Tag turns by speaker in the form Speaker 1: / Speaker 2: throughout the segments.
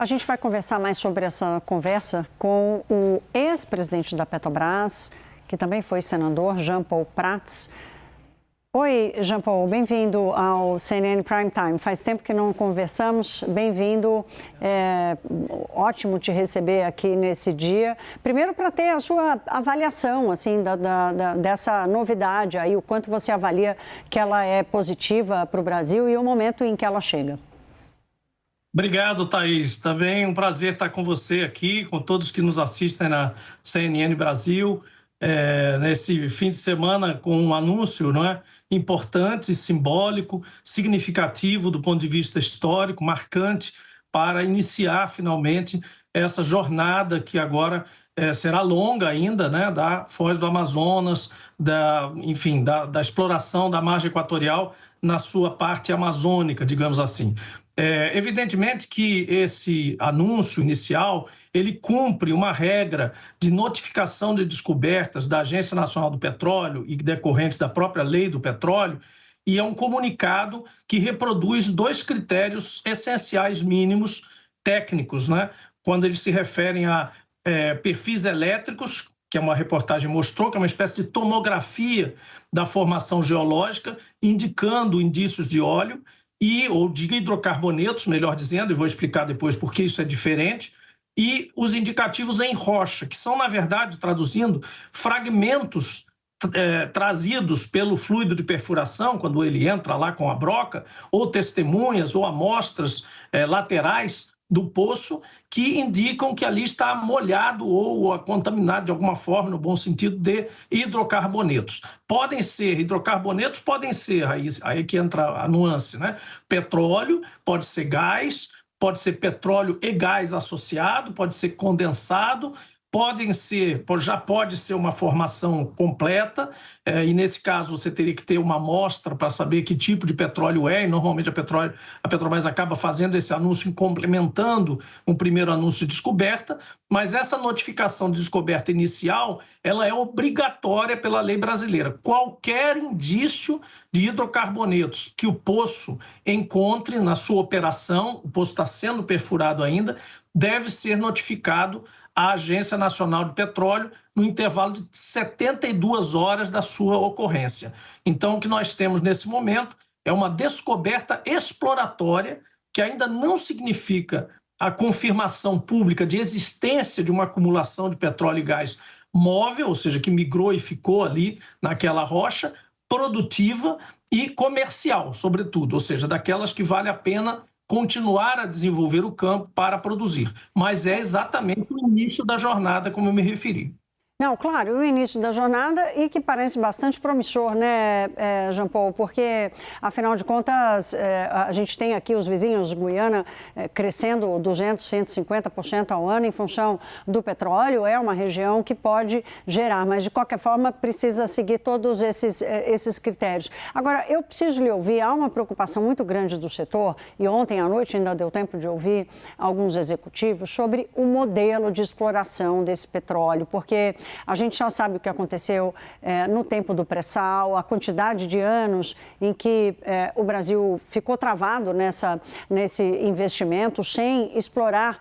Speaker 1: A gente vai conversar mais sobre essa conversa com o ex-presidente da Petrobras, que também foi senador, Jean Paul Prats. Oi, Jean Paul, bem-vindo ao CNN Prime Time. Faz tempo que não conversamos, bem-vindo. Ótimo te receber aqui nesse dia. Primeiro, para ter a sua avaliação assim, dessa novidade, aí, o quanto você avalia que ela é positiva para o Brasil e o momento em que ela chega.
Speaker 2: Obrigado, Thaís. Também um prazer estar com você aqui, com todos que nos assistem na CNN Brasil, nesse fim de semana com um anúncio, não é, importante, simbólico, significativo do ponto de vista histórico, marcante, para iniciar finalmente essa jornada que agora será longa ainda, né, da Foz do Amazonas, da exploração da margem equatorial na sua parte amazônica, digamos assim. Evidentemente que esse anúncio inicial, ele cumpre uma regra de notificação de descobertas da Agência Nacional do Petróleo e decorrentes da própria lei do petróleo, e é um comunicado que reproduz dois critérios essenciais mínimos técnicos, né? Quando eles se referem a perfis elétricos, que uma reportagem mostrou, que é uma espécie de tomografia da formação geológica, indicando indícios de óleo, ou de hidrocarbonetos, melhor dizendo, e vou explicar depois por que isso é diferente, e os indicativos em rocha, que são, na verdade, traduzindo, fragmentos trazidos pelo fluido de perfuração, quando ele entra lá com a broca, ou testemunhas, ou amostras laterais do poço, que indicam que ali está molhado ou contaminado de alguma forma, no bom sentido, de hidrocarbonetos. Podem ser hidrocarbonetos, podem ser, aí que entra a nuance, né? Petróleo, pode ser gás, pode ser petróleo e gás associado, pode ser condensado, já pode ser uma formação completa, e nesse caso você teria que ter uma amostra para saber que tipo de petróleo é, e normalmente a Petrobras acaba fazendo esse anúncio, complementando um primeiro anúncio de descoberta, mas essa notificação de descoberta inicial, ela é obrigatória pela lei brasileira. Qualquer indício de hidrocarbonetos que o poço encontre na sua operação, o poço está sendo perfurado ainda, deve ser notificado à Agência Nacional de Petróleo no intervalo de 72 horas da sua ocorrência. Então, o que nós temos nesse momento é uma descoberta exploratória, que ainda não significa a confirmação pública de existência de uma acumulação de petróleo e gás móvel, ou seja, que migrou e ficou ali naquela rocha, produtiva e comercial, sobretudo, ou seja, daquelas que vale a pena continuar a desenvolver o campo para produzir. Mas é exatamente o início da jornada, como eu me referi.
Speaker 1: Não, claro, o início da jornada e que parece bastante promissor, né, Jean Paul? Porque, afinal de contas, a gente tem aqui os vizinhos de Guiana crescendo 200%, 150% ao ano em função do petróleo. É uma região que pode gerar, mas, de qualquer forma, precisa seguir todos esses critérios. Agora, eu preciso lhe ouvir, há uma preocupação muito grande do setor, e ontem à noite ainda deu tempo de ouvir alguns executivos sobre o modelo de exploração desse petróleo, porque a gente já sabe o que aconteceu no tempo do pré-sal, a quantidade de anos em que o Brasil ficou travado nesse investimento, sem explorar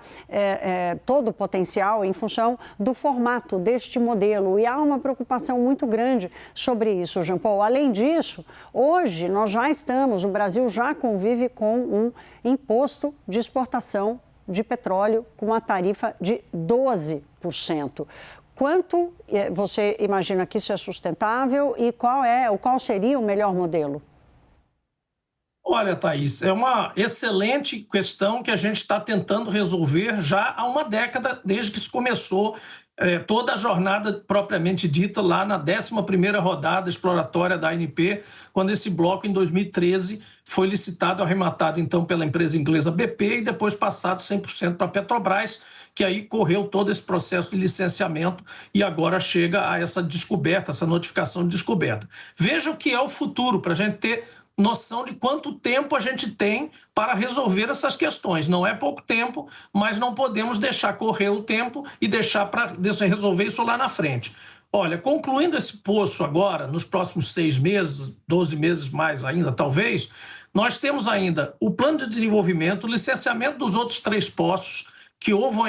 Speaker 1: todo o potencial em função do formato deste modelo. E há uma preocupação muito grande sobre isso, Jean Paul. Além disso, hoje o Brasil já convive com um imposto de exportação de petróleo com uma tarifa de 12%. Quanto você imagina que isso é sustentável e qual seria o melhor modelo?
Speaker 2: Olha, Thaís, é uma excelente questão que a gente está tentando resolver já há uma década, desde que se começou toda a jornada propriamente dita lá na 11ª rodada exploratória da ANP, quando esse bloco, em 2013, foi licitado, arrematado então pela empresa inglesa BP e depois passado 100% para a Petrobras, que aí correu todo esse processo de licenciamento e agora chega a essa descoberta, essa notificação de descoberta. Veja o que é o futuro, para a gente ter noção de quanto tempo a gente tem para resolver essas questões. Não é pouco tempo, mas não podemos deixar correr o tempo e deixar para resolver isso lá na frente. Olha, concluindo esse poço agora, nos próximos 6 meses, 12 meses mais ainda, talvez, nós temos ainda o plano de desenvolvimento, o licenciamento dos outros 3 poços, que ou vão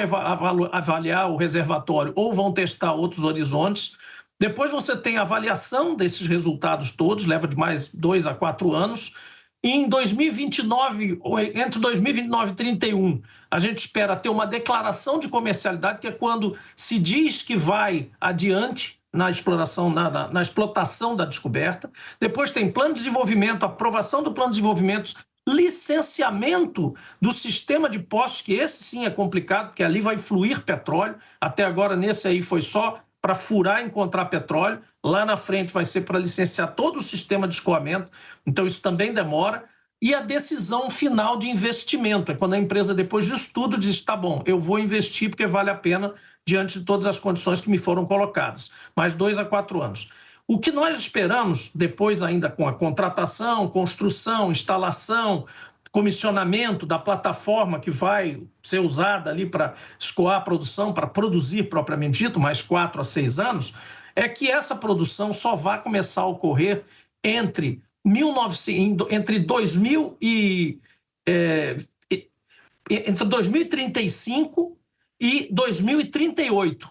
Speaker 2: avaliar o reservatório ou vão testar outros horizontes. Depois você tem a avaliação desses resultados todos, leva de mais 2 a 4 anos. E em 2029, entre 2029 e 2031, a gente espera ter uma declaração de comercialidade, que é quando se diz que vai adiante na exploração, na explotação da descoberta. Depois tem plano de desenvolvimento, aprovação do plano de desenvolvimento, licenciamento do sistema de poços, que esse sim é complicado, porque ali vai fluir petróleo. Até agora, nesse aí, foi só para furar e encontrar petróleo. Lá na frente vai ser para licenciar todo o sistema de escoamento. Então, isso também demora. E a decisão final de investimento é quando a empresa, depois disso tudo, diz: tá bom, eu vou investir porque vale a pena diante de todas as condições que me foram colocadas. Mais 2 a 4 anos. O que nós esperamos, depois ainda com a contratação, construção, instalação, comissionamento da plataforma que vai ser usada ali para escoar a produção, para produzir propriamente dito, mais 4 a 6 anos, é que essa produção só vai começar a ocorrer entre 2035 e 2038,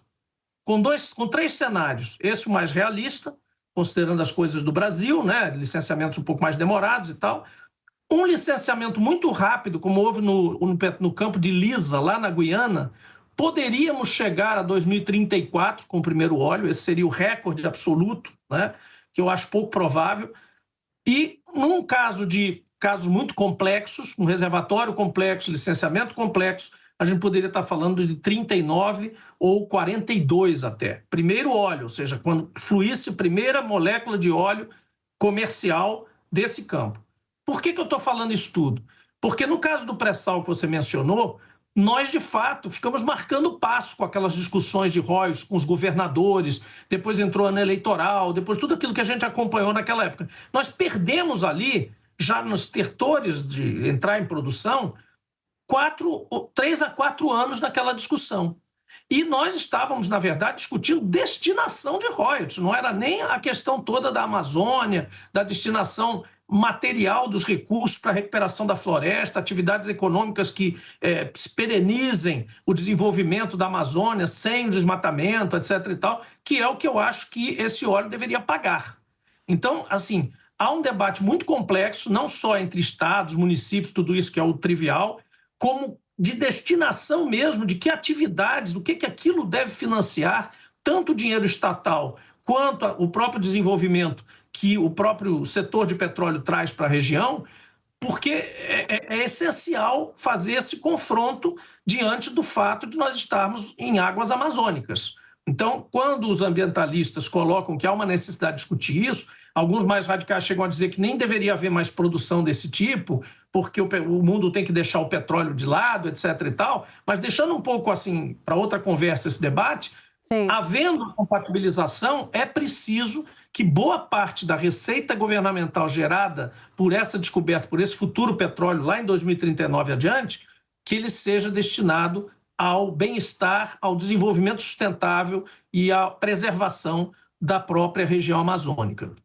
Speaker 2: com 3 cenários. Esse o mais realista, considerando as coisas do Brasil, né, licenciamentos um pouco mais demorados e tal. Um licenciamento muito rápido, como houve no campo de Liza, lá na Guiana, poderíamos chegar a 2034 com o primeiro óleo. Esse seria o recorde absoluto, né, que eu acho pouco provável. E num caso de casos muito complexos, um reservatório complexo, licenciamento complexo, a gente poderia estar falando de 39 ou 42 até. Primeiro óleo, ou seja, quando fluísse a primeira molécula de óleo comercial desse campo. Por que eu estou falando isso tudo? Porque no caso do pré-sal que você mencionou, nós, de fato, ficamos marcando passo com aquelas discussões de royalties com os governadores, depois entrou ano eleitoral, depois tudo aquilo que a gente acompanhou naquela época. Nós perdemos ali, já nos tertores de entrar em produção, 3 a 4 anos naquela discussão. E nós estávamos, na verdade, discutindo destinação de royalties, não era nem a questão toda da Amazônia, da destinação material dos recursos para a recuperação da floresta, atividades econômicas que perenizem o desenvolvimento da Amazônia sem o desmatamento, etc. e tal, que é o que eu acho que esse óleo deveria pagar. Então, assim, há um debate muito complexo, não só entre estados, municípios, tudo isso que é o trivial, como de destinação mesmo, de que atividades, do que aquilo deve financiar, tanto o dinheiro estatal quanto o próprio desenvolvimento que o próprio setor de petróleo traz para a região, porque é essencial fazer esse confronto diante do fato de nós estarmos em águas amazônicas. Então, quando os ambientalistas colocam que há uma necessidade de discutir isso, alguns mais radicais chegam a dizer que nem deveria haver mais produção desse tipo, porque o mundo tem que deixar o petróleo de lado, etc. e tal, mas deixando um pouco assim para outra conversa esse debate, sim, havendo compatibilização, é preciso que boa parte da receita governamental gerada por essa descoberta, por esse futuro petróleo lá em 2039 adiante, que ele seja destinado ao bem-estar, ao desenvolvimento sustentável e à preservação da própria região amazônica.